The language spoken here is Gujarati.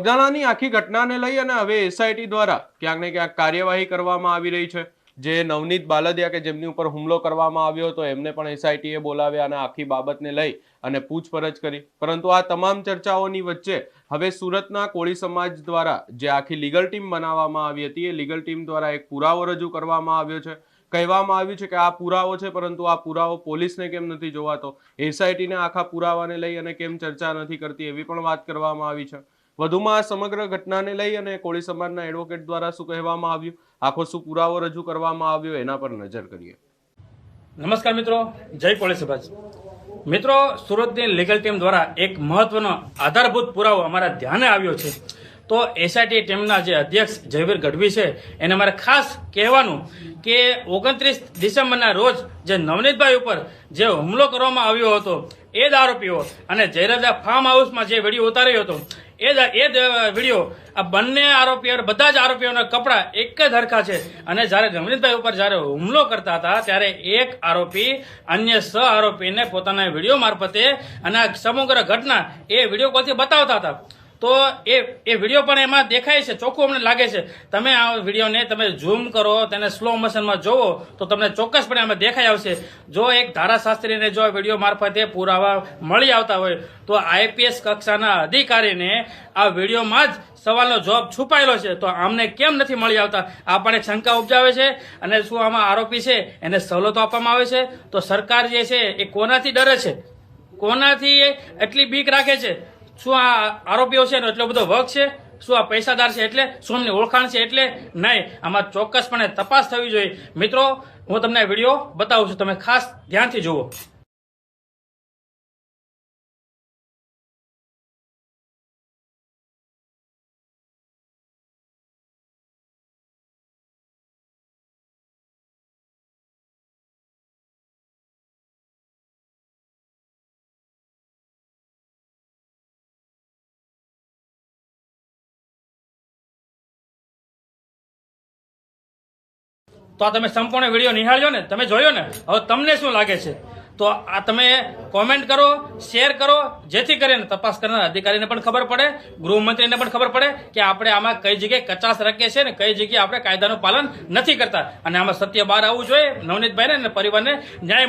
બગદાણાની આખી ઘટનાને લઈ અને હવે એસઆઈટી દ્વારા ક્યાંક ને ક્યાંક કાર્યવાહી કરવામાં આવી રહી છે। જે નવનીત બાલદિયા કે જેમની ઉપર હુમલો કરવામાં આવ્યો હતો એમને પણ એસઆઈટીએ બોલાવ્યા અને આખી બાબતને લઈ અને પૂછપરછ કરી। પરંતુ આ તમામ ચર્ચાઓની વચ્ચે હવે સુરતના કોળી સમાજ દ્વારા જે આખી લીગલ ટીમ બનાવવામાં આવી હતી એ લીગલ ટીમ દ્વારા એક પુરાવો રજૂ કરવામાં આવ્યો છે। કહેવામાં આવ્યું છે કે આ પુરાવો છે, પરંતુ આ પુરાવો પોલીસને કેમ નથી જોવાતો, એસઆઈટીને આખા પુરાવાને લઈ અને કેમ ચર્ચા નથી કરતી, એવી પણ વાત કરવામાં આવી છે। વધુમાં આ સમગ્ર ઘટનાને લઈ અને કોળી સમાજના એડવોકેટ દ્વારા શું કહેવામાં આવ્યું, આખો શું પુરાવો રજૂ કરવામાં આવ્યો, એના પર નજર કરીએ। નમસ્કાર મિત્રો, જય કોળી સમાજ મિત્રો। સુરતની લીગલ ટીમ દ્વારા એક મહત્વનો આધારભૂત પુરાવો અમારા ધ્યાને આવ્યો છે। તો એસઆઈટી ટીમના જે અધ્યક્ષ જયવીર ગઢવી છે એને મારે ખાસ કહેવાનું કે 29 ડિસેમ્બરના રોજ જે નવનીતભાઈ ઉપર જે હુમલો કરવામાં આવ્યો હતો એ જ આરોપીઓ અને જયરાજા ફાર્મ હાઉસમાં જે વિડીયો ઉતાર્યો હતો એ જ વિડીયો આ બંને આરોપીઓ, બધા જ આરોપીઓના કપડાં એક જ હરખા છે। અને જ્યારે નવનીતભાઈ ઉપર જ્યારે હુમલો કરતા હતા ત્યારે એક આરોપી અન્ય સહ આરોપીને પોતાના વિડીયો મારફતે અને આ સમગ્ર ઘટના એ વિડીયો કોલથી બતાવતા હતા। તો એ વિડીયો પણ એમાં દેખાય છે, ચોખ્ખું અમને લાગે છે। તમે આ વિડીયોને તમે ઝૂમ કરો, તેને સ્લો મોશનમાં જોવો તો તમને ચોક્કસપણે આમાં દેખાઈ આવશે। જો એક ધારાશાસ્ત્રીને જો વિડીયો મારફતે પુરાવા મળી આવતા હોય તો આઈપીએસ કક્ષાના અધિકારીને આ વિડીયોમાં જ સવાલનો જવાબ છુપાયેલો છે, તો આમને કેમ નથી મળી આવતા? આ પણ એક શંકા ઉપજાવે છે। અને શું આમાં આરોપી છે એને સવલતો આપવામાં આવે છે? તો સરકાર જે છે એ કોનાથી ડરે છે, કોનાથી એટલી બીક રાખે છે? શું આ આરોપીઓ છે એનો એટલો બધો વગ છે? શું આ પૈસાદાર છે એટલે? શું એમની ઓળખાણ છે એટલે? નહીં, આમાં ચોક્કસપણે તપાસ થવી જોઈએ। મિત્રો, હું તમને આ વિડીયો બતાવું છું, તમે ખાસ ધ્યાનથી જુઓ। તો આ તમે સંપૂર્ણ વિડીયો નિહાળ્યો ને, તમે જોયો ને, હવે તમને શું લાગે છે? તો આ તમે કોમેન્ટ કરો, શેર કરો, જેથી કરીને તપાસ કરનાર અધિકારીને પણ ખબર પડે, ગૃહમંત્રીને પણ ખબર પડે કે આપણે આમાં કઈ જગ્યાએ કચાશ રાખીએ છીએ ને કઈ જગ્યાએ આપણે કાયદાનું પાલન નથી કરતા। અને આમાં સત્ય બહાર આવવું જોઈએ, નવનીતભાઈને અને પરિવારને ન્યાય